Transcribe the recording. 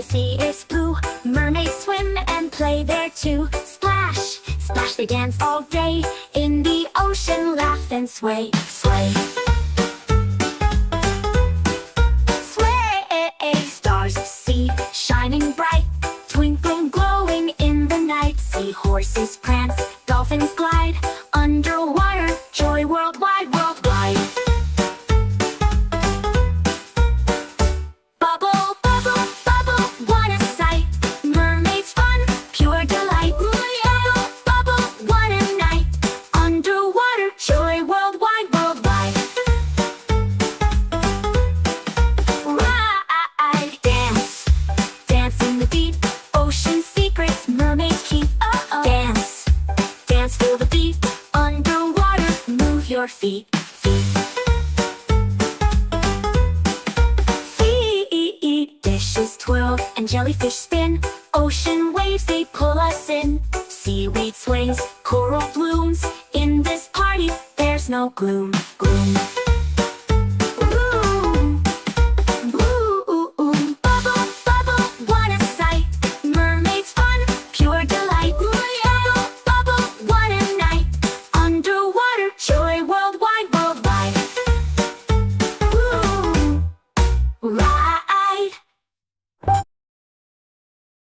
sea is blue. Mermaids swim and play there too. Splash, splash, they dance all day. In the ocean, laugh and sway, sway. Sway, stars see, shining bright. Twinkling, glowing in the night. Seahorses prance, dolphins glide. Underwater, joy worldwide, worldwide. Bubble, bubble, bubble, what a sight. Mermaids fun, pure delight. Bubble, bubble, what a night. Underwater, joy worldwide, worldwide. Ride, dance, dancing the beat. Ocean secrets, mermaids keep. Dance, dance, feel the beat. Underwater, move your feet, feet. Feet, dishes twirl and jellyfish spin. Ocean waves, they pull us in. Seaweed sways, coral blooms. In this party, there's no gloom.